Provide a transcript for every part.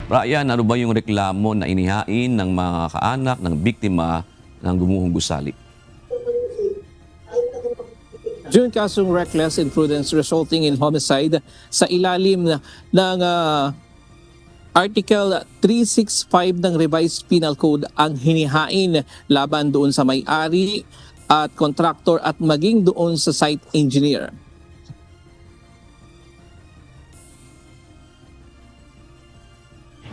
Brian, ano ba yung reklamo na inihain ng mga kaanak ng biktima ng gumuhong gusali? June kasong reckless imprudence resulting in homicide sa ilalim ng Article 365 ng Revised Penal Code ang hinihain laban doon sa may-ari at contractor at maging doon sa site engineer.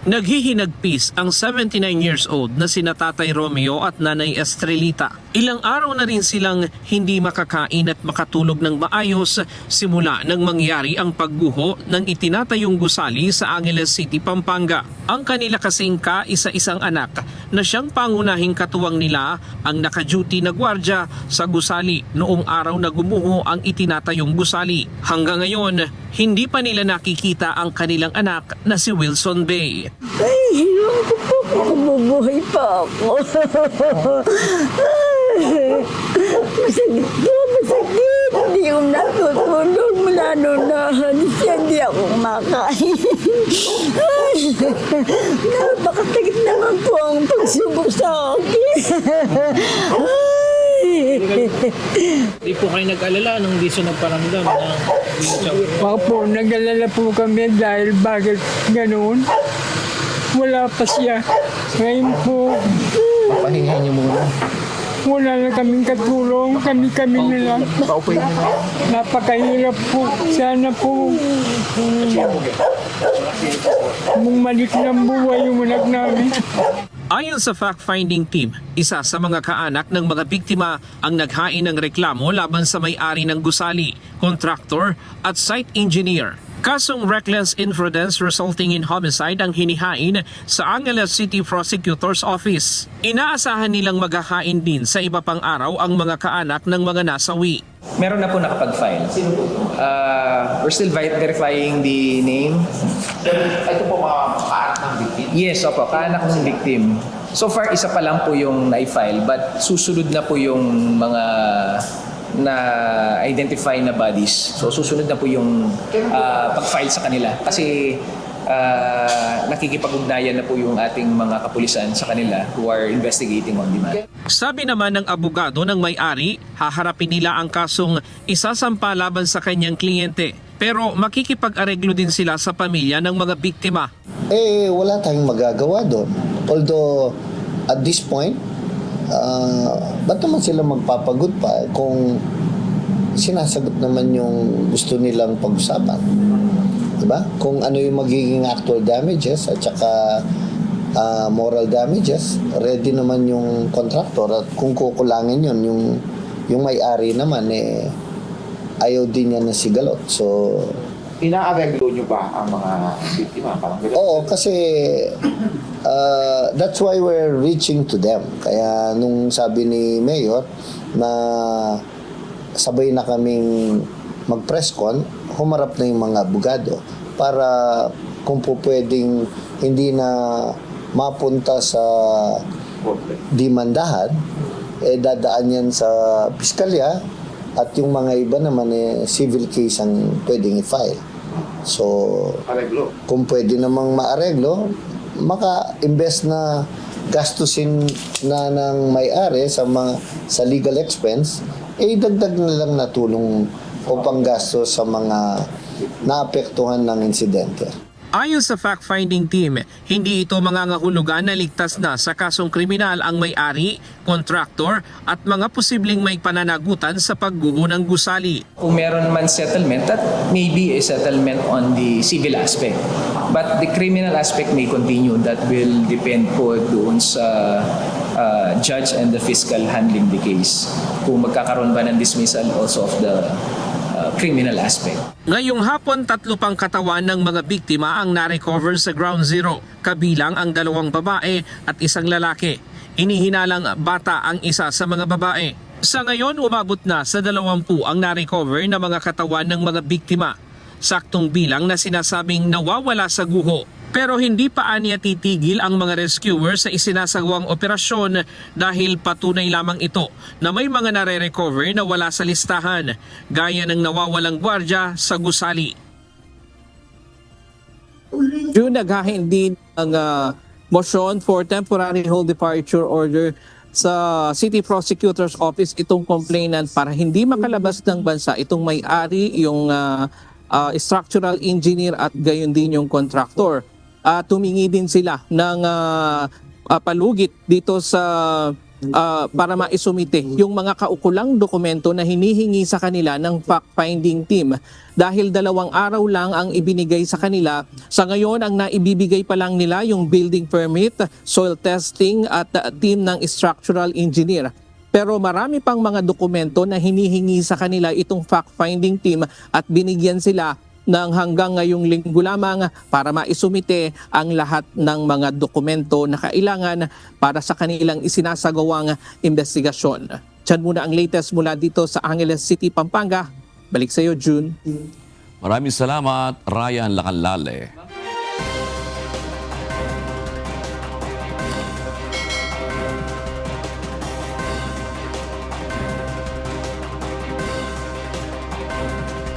Naghihinagpis ang 79 years old na sina Tatay Romeo at Nanay Estrelita. Ilang araw na rin silang hindi makakain at makatulog ng maayos simula nang mangyari ang pagguho ng itinatayong gusali sa Angeles City, Pampanga. Ang kanila kasing kaisa-isang anak na siyang pangunahing katuwang nila ang naka-duty na gwardya sa gusali noong araw na gumuho ang itinatayong gusali. Hanggang ngayon, hindi pa nila nakikita ang kanilang anak na si Wilson Bay. Ay, hilang ko po kung mabuhay pa ako. Masakit po, masakit. Hindi ko natutulog mula noon na hindi ako kumakain. Napakasakit naman po ang pagsubok sa akin. Hindi po kayo nag-alala nung hindi siya nagparamdam na Opo, nag-alala po kami dahil bakit ganoon. Wala pa siya. Ngayon po, Papahingahan niyo muna. wala na kaming katulong. Kami-kami na lang. Paupuin niyo na. Napakahirap po. Sana po bumalik ng buhay yung anak namin. Ayon sa fact-finding team, isa sa mga kaanak ng mga biktima ang naghain ng reklamo laban sa may-ari ng gusali, contractor at site engineer. Kasong reckless imprudence resulting in homicide ang hinihain sa Angeles City Prosecutor's Office. Inaasahan nilang maghahain din sa iba pang araw ang mga kaanak ng mga nasawi. Meron na po nakapag-file. We're still verifying the name. Ito po mga kaanak ng victim. Yes, opo, kaanak ng victim. So far, isa pa lang po yung na-file, but susunod na po yung mga na-identify na bodies. So susunod na po yung pag-file sa kanila. Kasi nakikipag-ugnayan na po yung ating mga kapulisan sa kanila who are investigating on demand. Sabi naman ng abogado ng may-ari, haharapin nila ang kasong isasampa laban sa kanyang kliyente. Pero makikipag-areglo din sila sa pamilya ng mga biktima. Wala tayong magagawa doon. Although, at this point, ba't naman sila magpapagod pa kung sinasagot naman yung gusto nilang pag-usapan? Diba? Kung ano yung magiging actual damages at saka moral damages, ready naman yung contractor at kung kukulangin yun, yung may-ari naman, ayaw din yan na sigalot. So, Inaareglo nyo ba ang mga biktima? Parang ganun. oo, kasi that's why we're reaching to them. Kaya nung sabi ni Mayor na sabay na kaming mag-press con, humarap na yung mga abogado para kung po pwedeng hindi na mapunta sa demandahan, dadaan yan sa piskalya at yung mga iba naman civil case ang pwedeng i-file. So, Areglo. kung pwede namang maareglo, maka-invest na gastusin na ng may-ari sa legal expense, dagdag na lang na tulong o panggasto sa mga naapektuhan ng insidente. Ayon sa fact-finding team, hindi ito mangangahulugan na ligtas na sa kasong kriminal ang may-ari, contractor at mga posibleng may pananagutan sa pagguho ng gusali. Kung meron man settlement, that may be a settlement on the civil aspect. But the criminal aspect may continue. That will depend po doon sa judge and the fiscal handling the case. Kung magkakaroon ba ng dismissal also of the criminal aspect. Ngayong hapon, 3 pang katawan ng mga biktima ang na-recover sa Ground Zero, kabilang ang 2 babae at 1 lalaki. Inihinalang bata ang isa sa mga babae. Sa ngayon, umabot na sa 20 ang na-recover na mga katawan ng mga biktima. Saktong bilang na sinasabing nawawala sa guho. Pero hindi pa aniya titigil ang mga rescuers sa isinasagawang operasyon dahil patunay lamang ito na may mga nare-recover na wala sa listahan, gaya ng nawawalang gwardya sa gusali. June, naghahain din ng motion for temporary hold departure order sa City Prosecutor's Office itong complainant para hindi makalabas ng bansa itong may-ari, yung structural engineer at gayon din yung contractor. Tumingi din sila ng palugit dito sa para maisumite yung mga kaukulang dokumento na hinihingi sa kanila ng fact-finding team. Dahil 2 araw lang ang ibinigay sa kanila, sa ngayon ang naibibigay pa lang nila yung building permit, soil testing at team ng structural engineer. Pero marami pang mga dokumento na hinihingi sa kanila itong fact-finding team at binigyan sila ng hanggang ngayong linggo lamang para maisumite ang lahat ng mga dokumento na kailangan para sa kanilang isinasagawang investigasyon. Diyan muna ang latest mula dito sa Angeles City, Pampanga. Balik sa iyo, June. Maraming salamat, Ryan Lacanlale.